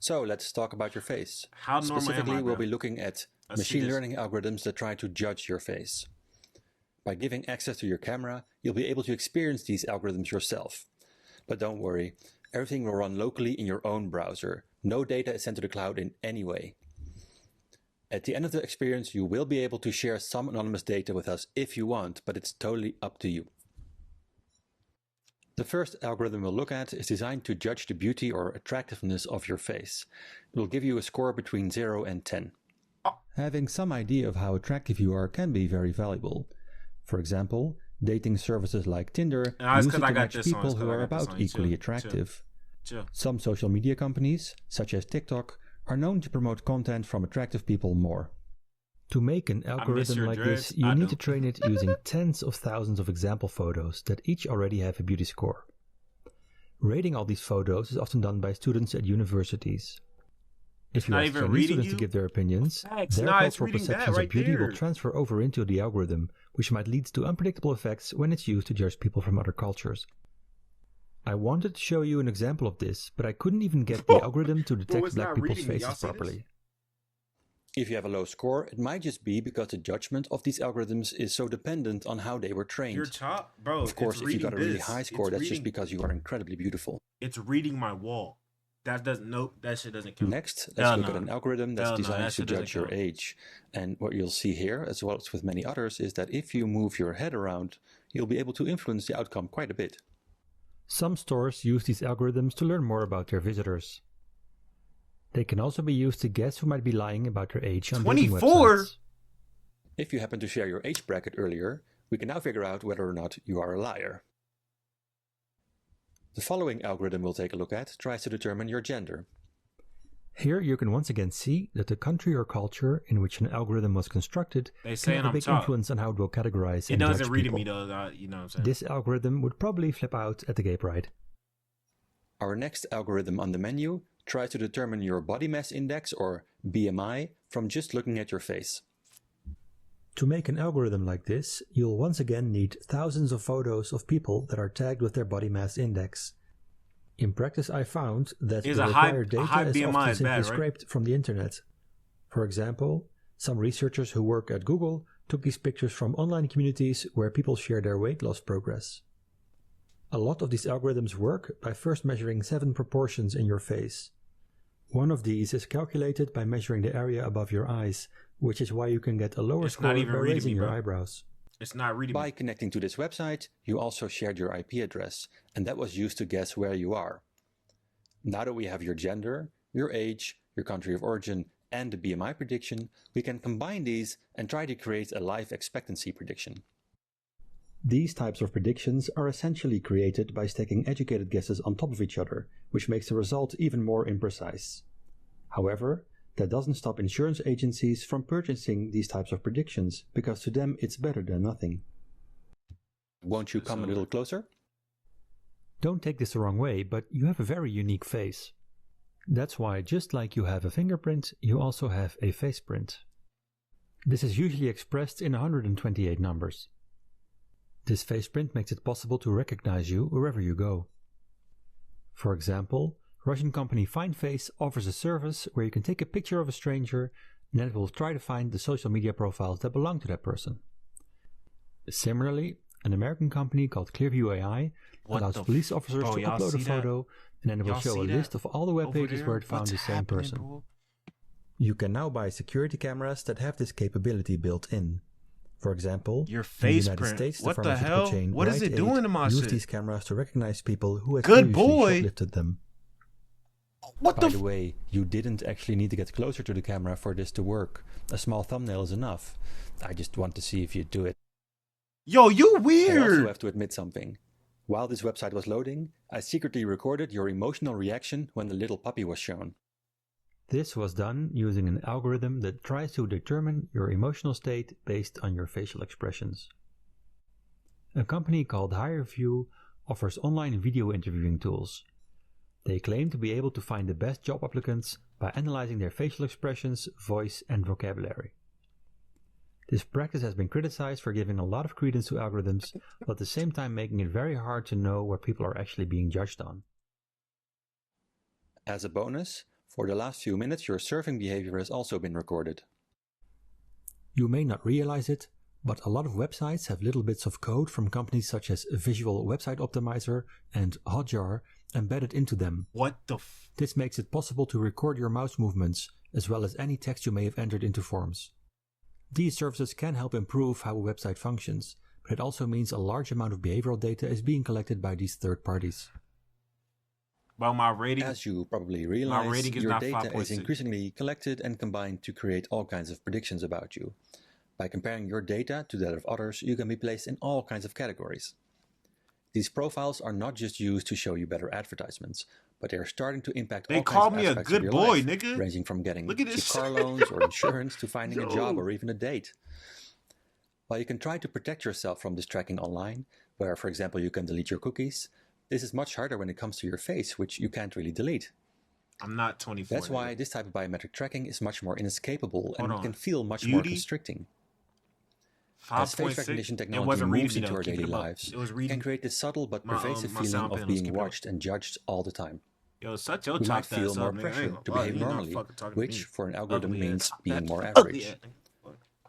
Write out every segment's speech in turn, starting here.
So let's talk about your face. How normal am I, Specifically, we'll bro? be looking at Let's see machine this. learning algorithms that try to judge your face. By giving access to your camera, you'll be able to experience these algorithms yourself. But don't worry, everything will run locally in your own browser. No data is sent to the cloud in any way. At the end of the experience, you will be able to share some anonymous data with us if you want, but it's totally up to you. The first algorithm we'll look at is designed to judge the beauty or attractiveness of your face. It will give you a score between 0 and 10. Having some idea of how attractive you are can be very valuable. For example, dating services like Tinder It's use it because I to got match this on. people It's because who I are got this about on. equally Chill, attractive. chill. Some social media companies, such as TikTok, are known to promote content from attractive people more. To make an algorithm your like dreads. this, you I need do. to train it using tens of thousands of example photos that each already have a beauty score. Rating all these photos is often done by students at universities. If you not ask even Chinese reading students you? to give their opinions, Facts. their Nah, it's cultural reading that perceptions right of beauty will there. transfer over into the algorithm, which might lead to unpredictable effects when it's used to judge people from other cultures. I wanted to show you an example of this, but I couldn't even get the algorithm to detect it's black not people's reading me. Y'all faces see this? properly. If you have a low score, it might just be because the judgment of these algorithms is so dependent on how they were trained. Your top, bro. Of course, it's if you got a really this. high score, It's that's just reading- because you are incredibly beautiful. It's reading my wall. That doesn't. Nope. That shit doesn't count. Next, let's Hell look no. at an algorithm that's Hell no, designed that to shit doesn't judge your count. age. And what you'll see here, as well as with many others, is that if you move your head around, you'll be able to influence the outcome quite a bit. Some stores use these algorithms to learn more about their visitors. They can also be used to guess who might be lying about their age on dating 24? websites. If you happen to share your age bracket earlier, we can now figure out whether or not you are a liar. The following algorithm we'll take a look at tries to determine your gender. Here you can once again see that the country or culture in which an algorithm was constructed They can saying have a I'm big top. influence on how it will categorize It and doesn't judge read people. me though. You know what I'm saying? This algorithm would probably flip out at the gay pride. Our next algorithm on the menu tries to determine your body mass index, or BMI, from just looking at your face. To make an algorithm like this, you'll once again need thousands of photos of people that are tagged with their body mass index. In practice, I found that Is the a high- required a data high is BMI often is simply bad, right? scraped from the internet. For example, some researchers who work at Google took these pictures from online communities where people share their weight loss progress. A lot of these algorithms work by first measuring 7 proportions in your face. One of these is calculated by measuring the area above your eyes, which is why you can get a lower It's score not by even reading raising me, your bro. eyebrows. It's not reading By me. connecting to this website, you also shared your IP address, and that was used to guess where you are. Now that we have your gender, your age, your country of origin, and the BMI prediction, we can combine these and try to create a life expectancy prediction. These types of predictions are essentially created by stacking educated guesses on top of each other, which makes the result even more imprecise. However, that doesn't stop insurance agencies from purchasing these types of predictions, because to them it's better than nothing. Won't you come a little closer? Don't take this the wrong way, but you have a very unique face. That's why, just like you have a fingerprint, you also have a face print. This is usually expressed in 128 numbers. This face print makes it possible to recognize you wherever you go. For example, Russian company FindFace offers a service where you can take a picture of a stranger and then it will try to find the social media profiles that belong to that person. Similarly, an American company called Clearview AI What allows the police officers bro, to y'all upload a see that? photo and then it will Y'all show a see list that of all the web over pages there? where it found What's the same happening, person. bro? You can now buy security cameras that have this capability built in. For example, Your in the face United print. States, the What the pharmaceutical hell? chain What is Rite it doing Aid to my used shit? these cameras to recognize people who had Good previously boy. shoplifted them. What By the? the way, you didn't actually need to get closer to the camera for this to work. A small thumbnail is enough. I just want to see if you do it. Yo, you I also weird. have to admit something. While this website was loading, I secretly recorded your emotional reaction when the little puppy was shown. This was done using an algorithm that tries to determine your emotional state based on your facial expressions. A company called HireVue offers online video interviewing tools. They claim to be able to find the best job applicants by analyzing their facial expressions, voice, and vocabulary. This practice has been criticized for giving a lot of credence to algorithms, but at the same time making it very hard to know what people are actually being judged on. As a bonus, For the last few minutes, your surfing behavior has also been recorded. You may not realize it, but a lot of websites have little bits of code from companies such as Visual Website Optimizer and Hotjar embedded into them. What the This makes it possible to record your mouse movements, as well as any text you may have entered into forms. These services can help improve how a website functions, but it also means a large amount of behavioral data is being collected by these third parties. Well, my rating... As you probably realize, your data is increasingly collected and combined to create all kinds of predictions about you. By comparing your data to that of others, you can be placed in all kinds of categories. These profiles are not just used to show you better advertisements, but they are starting to impact all kinds of aspects of your life, nigga. Ranging from getting cheap car loans or insurance to finding a job or even a date. While you can try to protect yourself from this tracking online, where, for example, you can delete your cookies, this is much harder when it comes to your face, which you can't really delete. I'm not 24. That's why this type of biometric tracking is much more inescapable and can feel much Beauty? more constricting. As face recognition technology moves into our daily lives, it can create this subtle but pervasive feeling of being watched and judged all the time. Yo, such your We might feel more pressure to behave normally, which for an algorithm means being more average.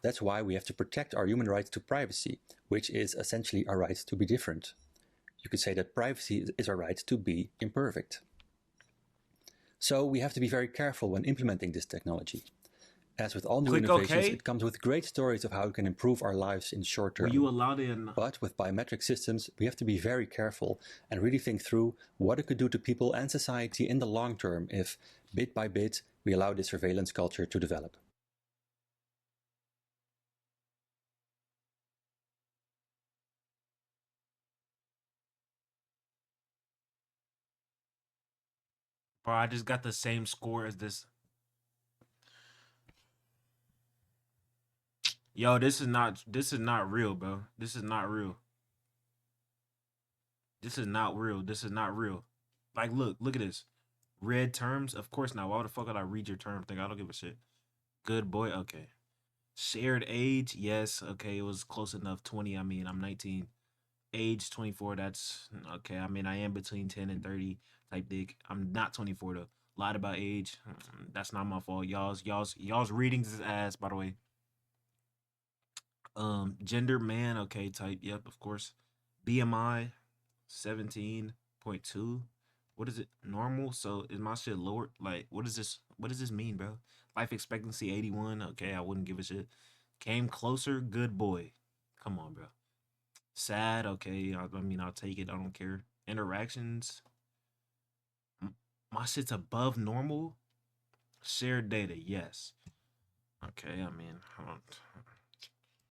That's why we have to protect our human right to privacy, which is essentially our right to be different. You could say that privacy is our right to be imperfect. So we have to be very careful when implementing this technology. As with all new innovations, it comes with great stories of how it can improve our lives in the short term. But with biometric systems, we have to be very careful and really think through what it could do to people and society in the long term if, bit by bit, we allow this surveillance culture to develop. Bro, I just got the same score as this. Yo, this is not real, bro. This is not real. This is not real. This is not real. Like, look at this. Read terms? Of course not. Why the fuck would I read your term thing? I don't give a shit. Good boy. Okay. Shared age? Yes. Okay, it was close enough. 20. I mean, I'm 19. Age 24. That's okay. I mean, I am between 10 and 30 type dick. I'm not 24 though. Lied about age. That's not my fault. Y'all's readings is ass, by the way. Gender man, okay, type, yep, of course. BMI 17.2. What is it? Normal? So is my shit lower? Like, what does this mean, bro? Life expectancy 81. Okay, I wouldn't give a shit. Came closer, good boy. Come on, bro. Sad, okay. I mean, I'll take it. I don't care. Interactions. My shit's above normal. Shared data, yes. Okay, I mean,